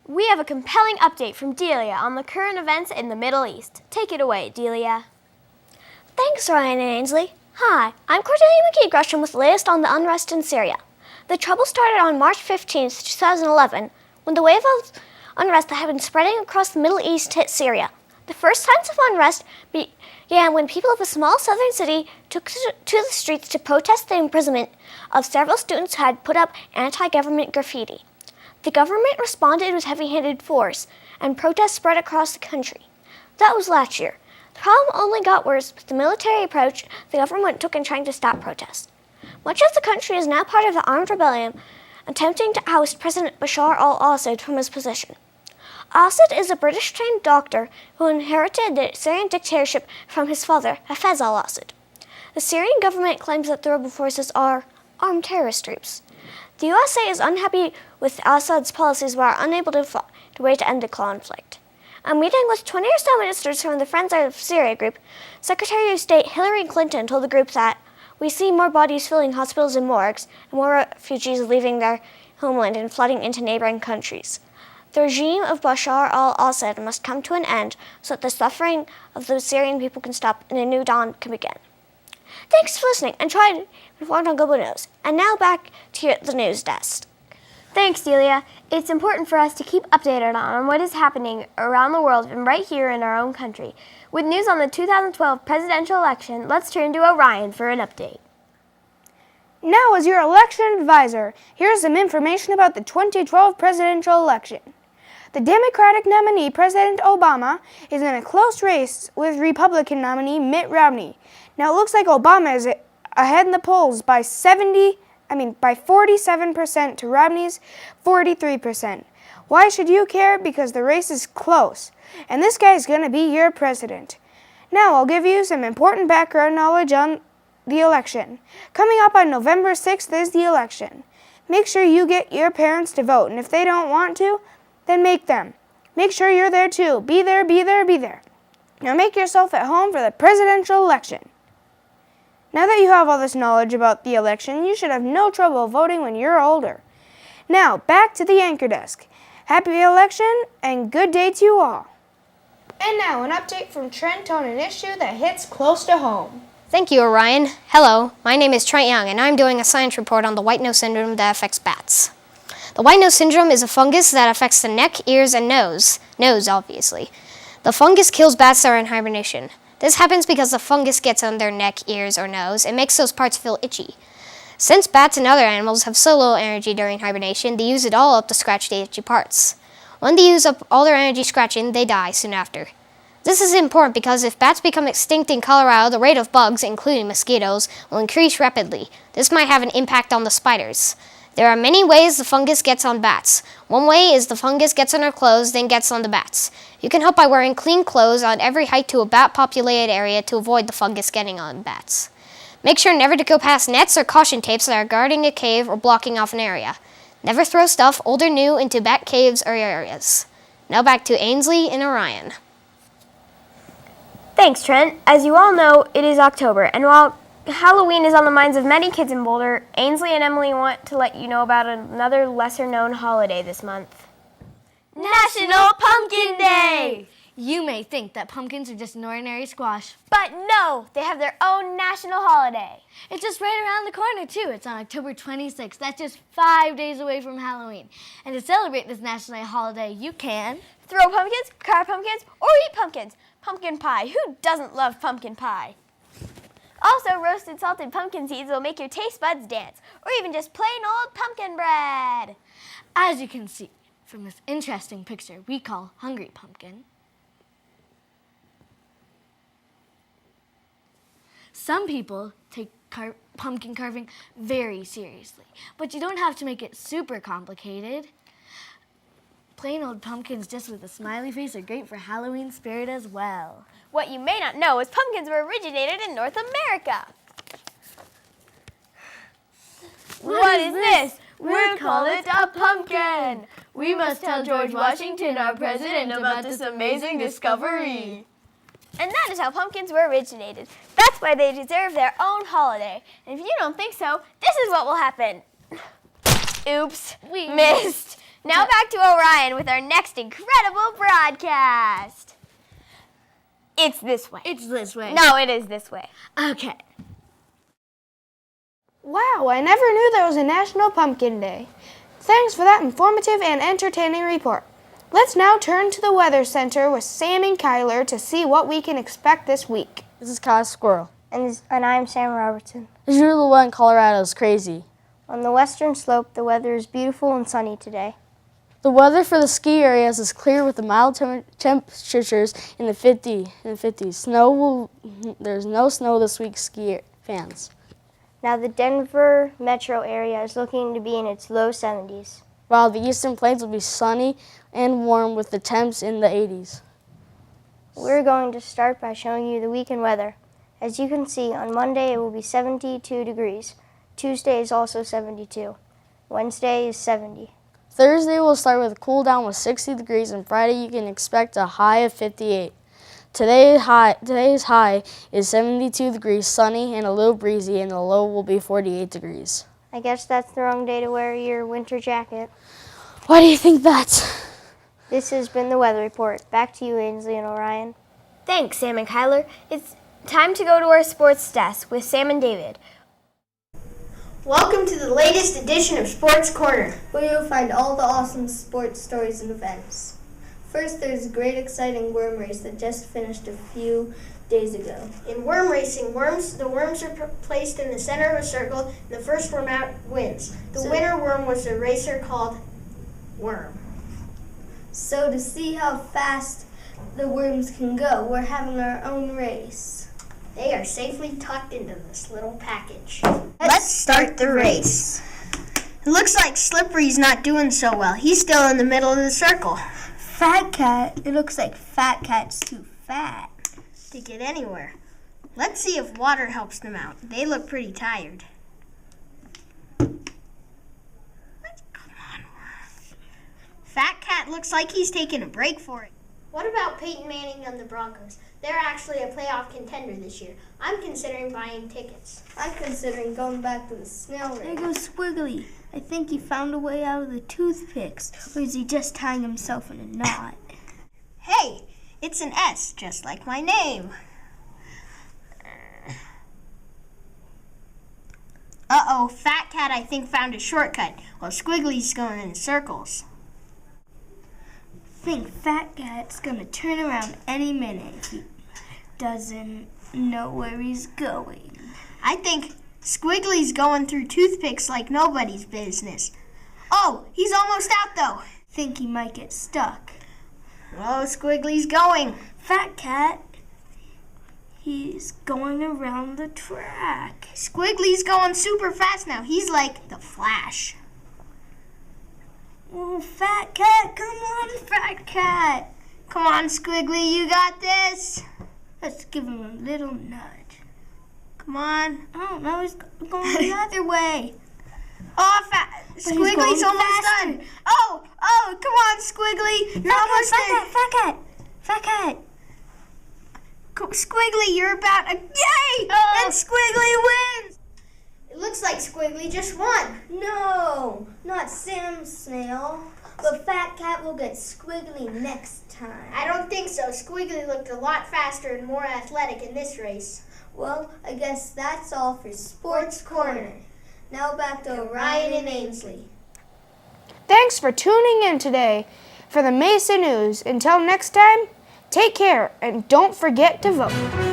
We have a compelling update from Delia on the current events in the Middle East. Take it away, Delia. Thanks, Ryan and Ainsley. Hi, I'm Cordelia McKee Gresham with the latest on the unrest in Syria. The trouble started on March 15, 2011, when the wave of unrest that had been spreading across the Middle East hit Syria. The first signs of unrest began when people of a small southern city took to the streets to protest the imprisonment of several students who had put up anti-government graffiti. The government responded with heavy-handed force, and protests spread across the country. That was last year. The problem only got worse with the military approach the government took in trying to stop protests. Much of the country is now part of the armed rebellion, attempting to oust President Bashar al-Assad from his position. Assad is a British-trained doctor who inherited the Syrian dictatorship from his father, Hafez al-Assad. The Syrian government claims that the rebel forces are armed terrorist groups. The USA is unhappy with Assad's policies but are unable to find a way to end the conflict. A meeting with 20 or so ministers from the Friends of Syria group, Secretary of State Hillary Clinton told the group that we see more bodies filling hospitals and morgues and more refugees leaving their homeland and flooding into neighboring countries. The regime of Bashar al-Assad must come to an end so that the suffering of the Syrian people can stop and a new dawn can begin. Thanks for listening and try to be informed on Global News. And now back to the news desk. Thanks, Delia. It's important for us to keep updated on what is happening around the world and right here in our own country. With news on the 2012 presidential election, let's turn to Orion for an update. Now, as your election advisor, here's some information about the 2012 presidential election. The Democratic nominee, President Obama, is in a close race with Republican nominee Mitt Romney. Now, it looks like Obama is ahead in the polls by 47% to Romney's 43%. Why should you care? Because the race is close, and this guy is going to be your president. Now, I'll give you some important background knowledge on the election. Coming up on November 6th is the election. Make sure you get your parents to vote, and if they don't want to, then make them. Make sure you're there too. Be there, be there, be there. Now make yourself at home for the presidential election. Now that you have all this knowledge about the election, you should have no trouble voting when you're older. Now, back to the anchor desk. Happy election and good day to you all. And now an update from Trent on an issue that hits close to home. Thank you, Orion. Hello, my name is Trent Young, and I'm doing a science report on the white nose syndrome that affects bats. The white nose syndrome is a fungus that affects the neck, ears, and nose. Nose, obviously. The fungus kills bats that are in hibernation. This happens because the fungus gets on their neck, ears, or nose and makes those parts feel itchy. Since bats and other animals have so little energy during hibernation, they use it all up to scratch the itchy parts. When they use up all their energy scratching, they die soon after. This is important because if bats become extinct in Colorado, the rate of bugs, including mosquitoes, will increase rapidly. This might have an impact on the spiders. There are many ways the fungus gets on bats. One way is the fungus gets on our clothes, then gets on the bats. You can help by wearing clean clothes on every hike to a bat-populated area to avoid the fungus getting on bats. Make sure never to go past nets or caution tapes that are guarding a cave or blocking off an area. Never throw stuff, old or new, into bat caves or areas. Now back to Ainsley and Orion. Thanks, Trent. As you all know, it is October, and while Halloween is on the minds of many kids in Boulder, Ainsley and Emily want to let you know about another lesser-known holiday this month. National Pumpkin Day! You may think that pumpkins are just an ordinary squash. But no, they have their own national holiday. It's just right around the corner, too. It's on October 26th. That's just 5 days away from Halloween. And to celebrate this national holiday, you can throw pumpkins, carve pumpkins, or eat pumpkins. Pumpkin pie. Who doesn't love pumpkin pie? Also, roasted salted pumpkin seeds will make your taste buds dance, or even just plain old pumpkin bread. As you can see from this interesting picture we call Hungry Pumpkin, some people take pumpkin carving very seriously, but you don't have to make it super complicated. Plain old pumpkins just with a smiley face are great for Halloween spirit as well. What you may not know is pumpkins were originated in North America. What is this? We'll call it a pumpkin. We must tell George Washington, our president, about this amazing discovery. And that is how pumpkins were originated. That's why they deserve their own holiday. And if you don't think so, this is what will happen. Oops, we missed. Now back to Orion with our next incredible broadcast. It's this way. It's this way. No, it is this way. Okay. Wow, I never knew there was a National Pumpkin Day. Thanks for that informative and entertaining report. Let's now turn to the Weather Center with Sam and Kyler to see what we can expect this week. This is Kyle Squirrel. And I'm Sam Robertson. As usual, the weather in Colorado is crazy. On the western slope, the weather is beautiful and sunny today. The weather for the ski areas is clear with the mild temperatures in the 50s. There's no snow this week, ski fans. Now the Denver metro area is looking to be in its low 70s. While the eastern plains will be sunny and warm with the temps in the 80s. We're going to start by showing you the weekend weather. As you can see, on Monday it will be 72 degrees. Tuesday is also 72. Wednesday is 70. Thursday will start with a cool down with 60 degrees, and Friday you can expect a high of 58. Today's high is 72 degrees, sunny and a little breezy, and the low will be 48 degrees. I guess that's the wrong day to wear your winter jacket. Why do you think that? This has been the Weather Report. Back to you, Ainsley and Orion. Thanks, Sam and Kyler. It's time to go to our sports desk with Sam and David. Welcome to the latest edition of Sports Corner, where you'll find all the awesome sports stories and events. First, there's a great exciting worm race that just finished a few days ago. In worm racing, the worms are placed in the center of a circle, and the first worm out wins. The winner worm was a racer called Worm. So to see how fast the worms can go, we're having our own race. They are safely tucked into this little package. Let's start the race. It looks like Slippery's not doing so well. He's still in the middle of the circle. Fat Cat, it looks like Fat Cat's too fat to get anywhere. Let's see if water helps them out. They look pretty tired. Come on, Worm. Fat Cat looks like he's taking a break for it. What about Peyton Manning and the Broncos? They're actually a playoff contender this year. I'm considering buying tickets. I'm considering going back to the snail race. There goes Squiggly. I think he found a way out of the toothpicks. Or is he just tying himself in a knot? Hey, it's an S, just like my name. Uh-oh, Fat Cat I think found a shortcut, while Squiggly's going in circles. I think Fat Cat's gonna turn around any minute if he doesn't know where he's going. I think Squiggly's going through toothpicks like nobody's business. Oh, he's almost out though. Think he might get stuck. Oh, Squiggly's going. Fat Cat, he's going around the track. Squiggly's going super fast now. He's like the Flash. Oh, Fat Cat, come on, Fat Cat. Come on, Squiggly, you got this. Let's give him a little nudge. Come on. I don't know, he's going the other way. Oh, Squiggly's almost done. Oh, come on, Squiggly. You're almost there. Fat Cat. Squiggly, you're about yay! Oh. And Squiggly wins. It looks like Squiggly just won. No, not Sam Snail. But Fat Cat will get Squiggly next time. I don't think so. Squiggly looked a lot faster and more athletic in this race. Well, I guess that's all for Sports Corner. Now back to Ryan and Ainsley. Thanks for tuning in today for the Mesa News. Until next time, take care and don't forget to vote.